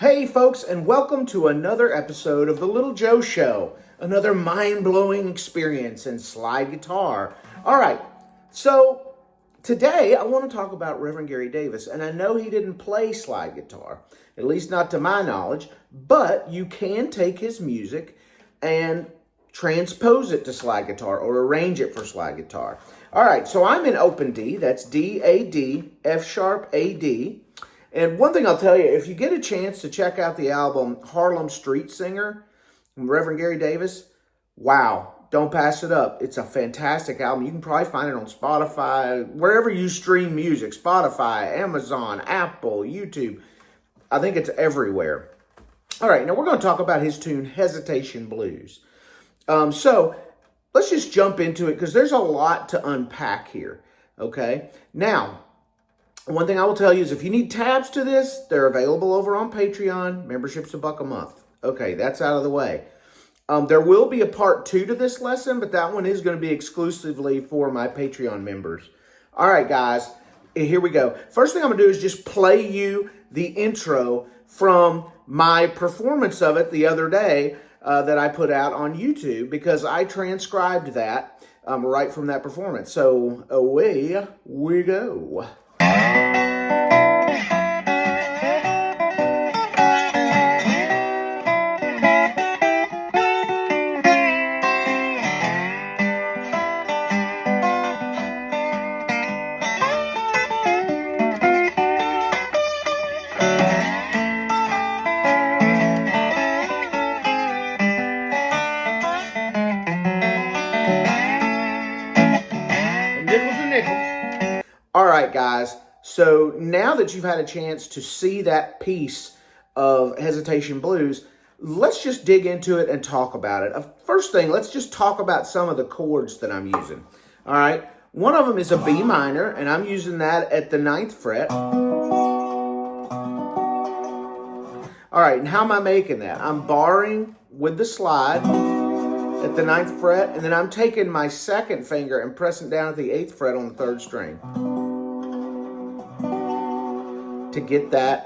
Hey folks, and welcome to another episode of The Little Joe Show, another mind-blowing experience in slide guitar. All right, so today I want to talk about Reverend Gary Davis, and I know he didn't play slide guitar, at least not to my knowledge, but you can take his music and transpose it to slide guitar or arrange it for slide guitar. All right, so I'm in open D, that's D, A, D, F sharp, A, D. And one thing I'll tell you, if you get a chance to check out the album Harlem Street Singer from Reverend Gary Davis, wow, don't pass it up. It's a fantastic album. You can probably find it on Spotify, wherever you stream music, Spotify, Amazon, Apple, YouTube. I think it's everywhere. All right, now we're going to talk about his tune, Hesitation Blues. So let's just jump into it because there's a lot to unpack here, okay? Now, one thing I will tell you is if you need tabs to this, they're available over on Patreon. Membership's $1 a month. Okay, that's out of the way. There will be a part 2 to this lesson, but that one is going to be exclusively for my Patreon members. All right, guys, here we go. First thing I'm going to do is just play you the intro from my performance of it the other day that I put out on YouTube because I transcribed that right from that performance. So away we go. All right, guys, so now that you've had a chance to see that piece of Hesitation Blues, let's just dig into it and talk about it. First thing, let's just talk about some of the chords that I'm using. All right, one of them is a B minor, and I'm using that at the 9th fret. All right, and how am I making that? I'm barring with the slide at the 9th fret, and then I'm taking my 2nd finger and pressing down at the 8th fret on the 3rd string to get that.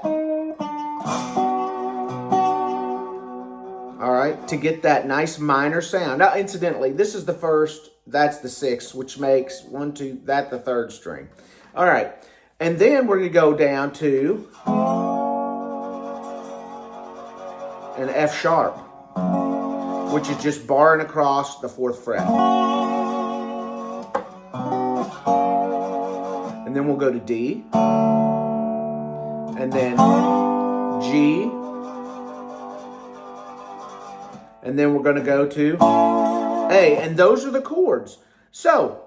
All right, to get that nice minor sound. Now, incidentally, this is the 1st, that's the 6th, which makes 1, 2, that the 3rd string. All right, and then we're gonna go down to an F sharp, which is just barring across the 4th fret. And then we'll go to D, and then G, and then we're going to go to A, and those are the chords. So,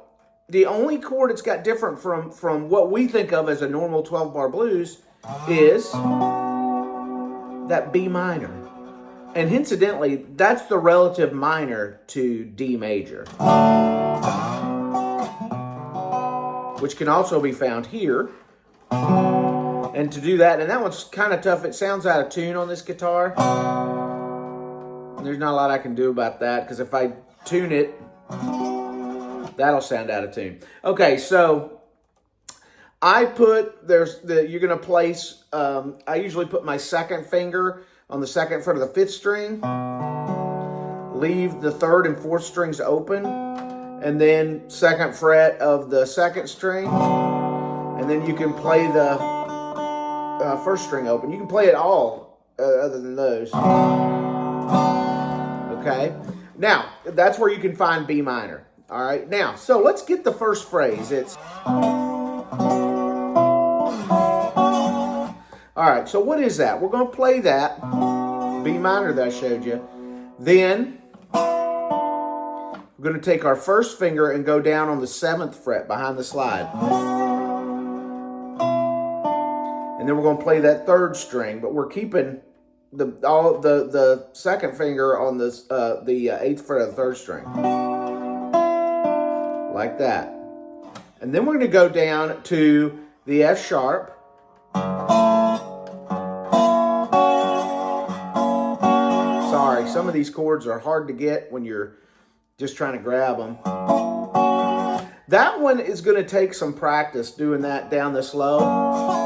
the only chord it's got different from what we think of as a normal 12-bar blues is that B minor. And incidentally, that's the relative minor to D major, which can also be found here. And to do that, and that one's kind of tough. It sounds out of tune on this guitar. There's not a lot I can do about that because if I tune it, that'll sound out of tune. Okay, so I put, you're going to place, I usually put my 2nd finger on the 2nd fret of the 5th string, leave the 3rd and 4th strings open, and then 2nd fret of the 2nd string, and then you can play the 1st string open. You can play it all other than those. Okay? Now, that's where you can find B minor. All right? Now, so let's get the first phrase. It's... All right, so what is that? We're going to play that B minor that I showed you. Then we're going to take our 1st finger and go down on the 7th fret behind the slide. And then we're going to play that 3rd string, but we're keeping the 2nd finger on the 8th fret of the 3rd string. Like that. And then we're going to go down to the F sharp. Sorry, some of these chords are hard to get when you're just trying to grab them. That one is going to take some practice doing that down this low.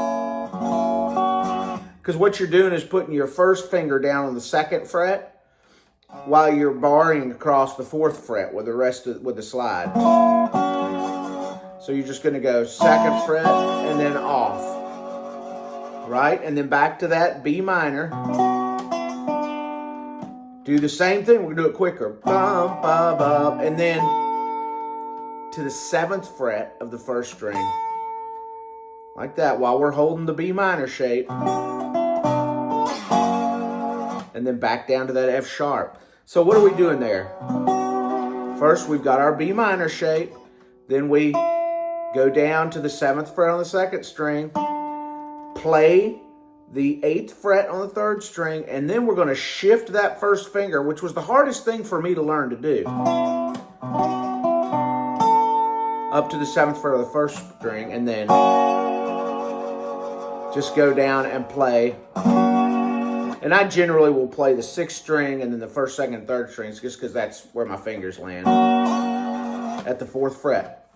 Because what you're doing is putting your first finger down on the 2nd fret while you're barring across the 4th fret with the slide. So you're just going to go 2nd fret and then off, right? And then back to that B minor. Do the same thing. We're going to do it quicker. Bum, bum, bum, and then to the 7th fret of the 1st string. Like that, while we're holding the B minor shape. And then back down to that F sharp. So what are we doing there? First, we've got our B minor shape. Then we go down to the 7th fret on the 2nd string. Play the 8th fret on the 3rd string, and then we're going to shift that first finger, which was the hardest thing for me to learn to do, up to the 7th fret of the 1st string, and then just go down and play. And I generally will play the 6th string and then the 1st, 2nd, and 3rd strings just because that's where my fingers land at the 4th fret.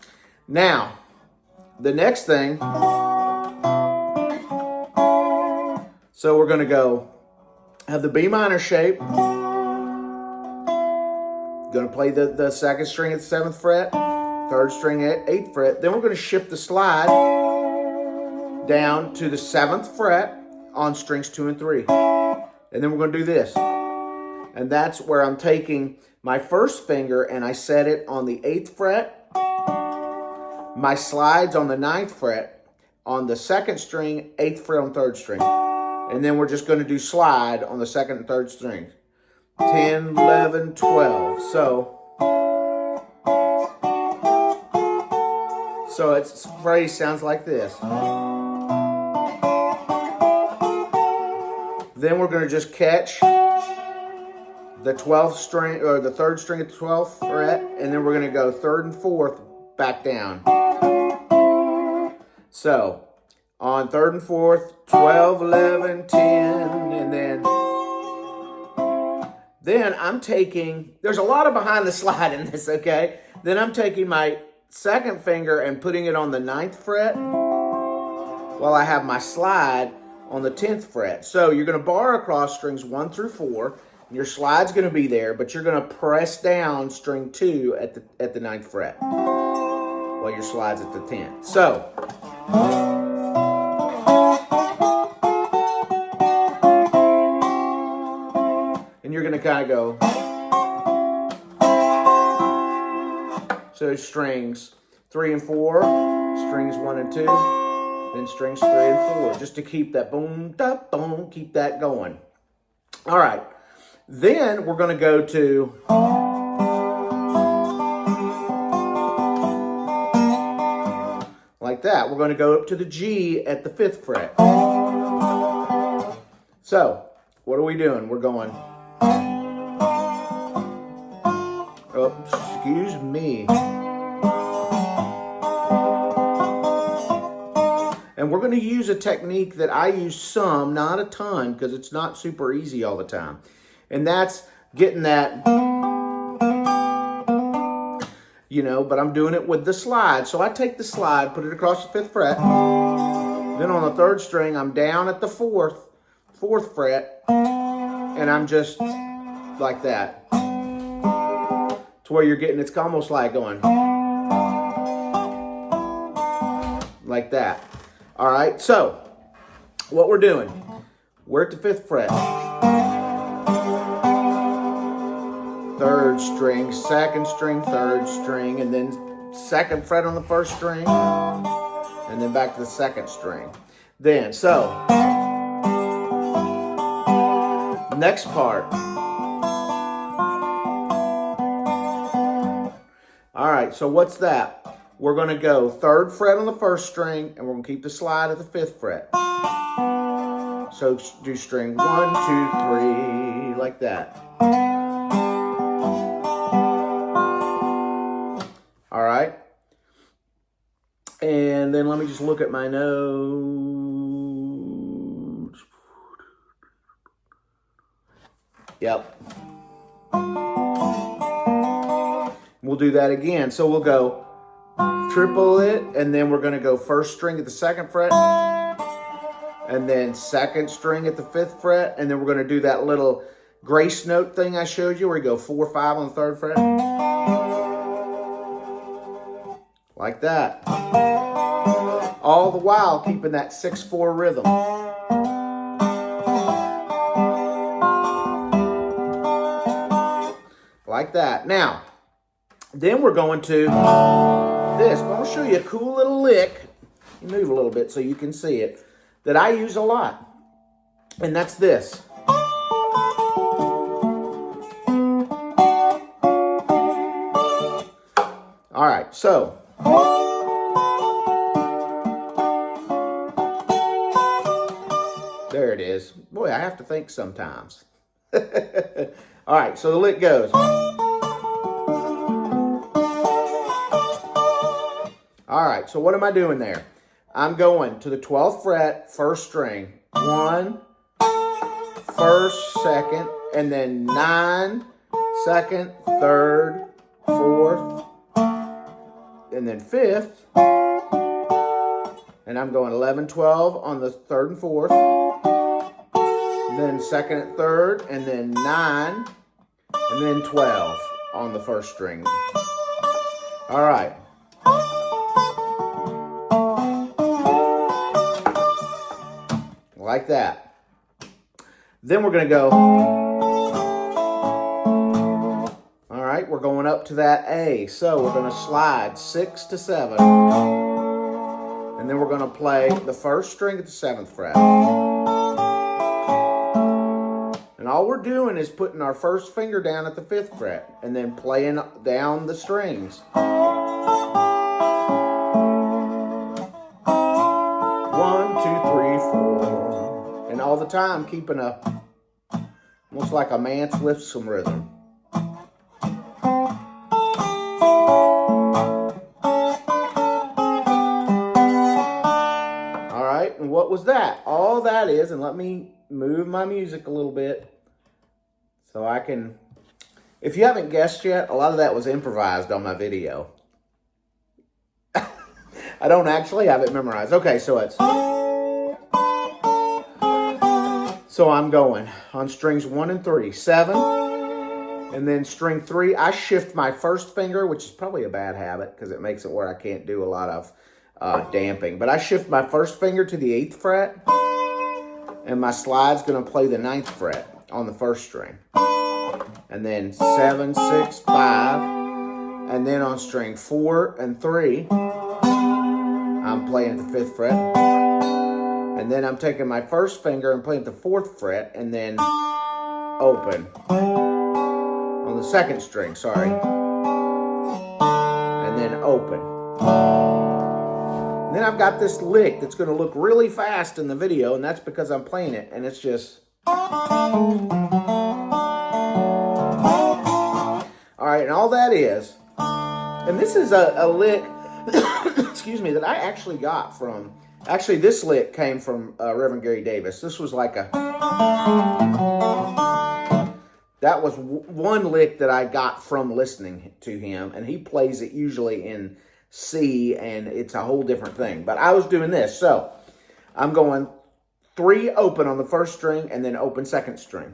Now, the next thing, so we're going to go have the B minor shape. Going to play the 2nd string at the 7th fret, 3rd string at 8th fret. Then we're going to shift the slide down to the 7th fret on strings 2 and 3. And then we're going to do this. And that's where I'm taking my first finger and I set it on the 8th fret. My slide's on the 9th fret, on the 2nd string, 8th fret on 3rd string. And then we're just going to do slide on the 2nd and 3rd strings. 10, 11, 12. So its phrase sounds like this. Then we're going to just catch the 12th string, or the 3rd string at the 12th fret, and then we're going to go 3rd and 4th back down. So, on 3rd and 4th, 12, 11, 10, and then I'm taking, there's a lot of behind the slide in this, okay? Then I'm taking my 2nd finger and putting it on the 9th fret while I have my slide on the 10th fret. So you're going to bar across strings 1 through 4. And your slide's going to be there, but you're going to press down string 2 at the 9th fret while your slide's at the 10th. So and you're going to kind of go. So strings 3 and 4, strings 1 and 2, then strings 3 and 4, just to keep that boom, da, boom, keep that going. All right. Then we're going to go to like that. We're going to go up to the G at the 5th fret. So, what are we doing? We're going, oh, excuse me. And we're going to use a technique that I use some, not a ton, because it's not super easy all the time. And that's getting that, but I'm doing it with the slide. So I take the slide, put it across the 5th fret. Then on the 3rd string, I'm down at the 4th fret. And I'm just like that. To where you're getting, it's almost like going like that. All right, so what we're doing, we're at the 5th fret. 3rd string, 2nd string, 3rd string, and then 2nd fret on the 1st string, and then back to the 2nd string. Then, so, next part. All right, so what's that? We're going to go 3rd fret on the 1st string, and we're going to keep the slide at the 5th fret. So do string 1, 2, 3, like that. All right. And then let me just look at my notes. Yep. We'll do that again. So we'll go triple it, and then we're going to go 1st string at the 2nd fret, and then second string at the 5th fret, and then we're going to do that little grace note thing I showed you where you go 4, 5 on the 3rd fret. Like that. All the while keeping that 6/4 rhythm. Like that. Now, then we're going to this. I'm going to show you a cool little lick. You move a little bit so you can see it. That I use a lot. And that's this. All right, so there it is. Boy, I have to think sometimes. All right, so the lick goes. All right, so what am I doing there? I'm going to the 12th fret, 1st string. 1, 1st, 2nd, and then 9, 2nd, 3rd, 4th, and then 5th. And I'm going 11, 12 on the 3rd and 4th. Then 2nd and 3rd, and then 9, and then 12 on the 1st string. All right. Like that. Then we're going to go. All right, we're going up to that A. So we're going to slide 6 to 7. And then we're going to play the 1st string at the 7th fret. And all we're doing is putting our 1st finger down at the 5th fret and then playing down the strings. 1, 2, 3, 4. And all the time keeping almost like a man's Lipscomb rhythm. All right, and what was that? All that is, and let me move my music a little bit so I can, if you haven't guessed yet, a lot of that was improvised on my video. I don't actually have it memorized. Okay, so it's, so I'm going on strings 1 and 3, 7, and then string 3, I shift my 1st finger, which is probably a bad habit because it makes it where I can't do a lot of damping, but I shift my 1st finger to the 8th fret, and my slide's going to play the 9th fret on the 1st string. And then 7, 6, 5. And then on string 4 and 3, I'm playing at the 5th fret. And then I'm taking my 1st finger and playing at the 4th fret, and then open. On the 2nd string, sorry. And then open. And then I've got this lick that's going to look really fast in the video, and that's because I'm playing it, and it's just. All right, and all that is, and this is a lick, excuse me, that I actually got from, actually this lick came from Reverend Gary Davis. This was like a, that was one lick that I got from listening to him, and he plays it usually in C, and it's a whole different thing. But I was doing this, so I'm going 3 open on the 1st string, and then open 2nd string.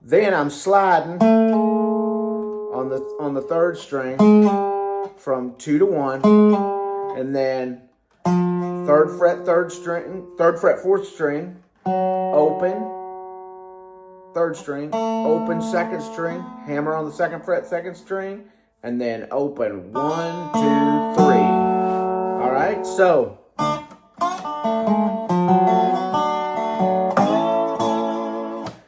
Then I'm sliding on the 3rd string from 2 to 1, and then 3rd fret 3rd string, 3rd fret 4th string, open 3rd string, open 2nd string, hammer on the 2nd fret 2nd string, and then open 1, 2, 3. All right, so.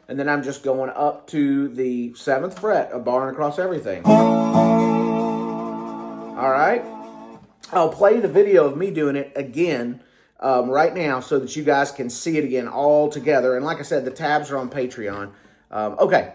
And then I'm just going up to the 7th fret, a bar and across everything. All right. I'll play the video of me doing it again right now so that you guys can see it again all together. And like I said, the tabs are on Patreon. Okay.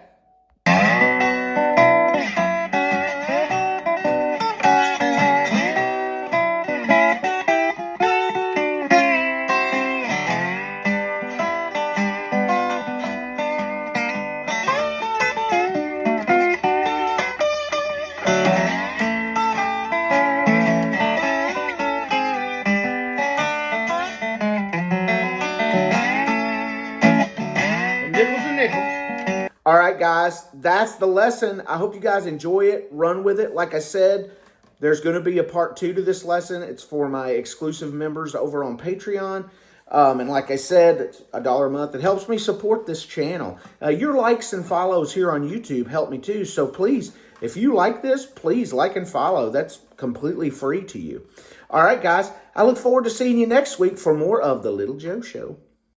Nickels and nickels. All right, guys, that's the lesson. I hope you guys enjoy it. Run with it. Like I said, there's going to be a part 2 to this lesson. It's for my exclusive members over on Patreon. And like I said, it's $1 a month. It helps me support this channel. Your likes and follows here on YouTube help me too. So please, if you like this, please like and follow. That's completely free to you. All right, guys, I look forward to seeing you next week for more of The Little Joe Show.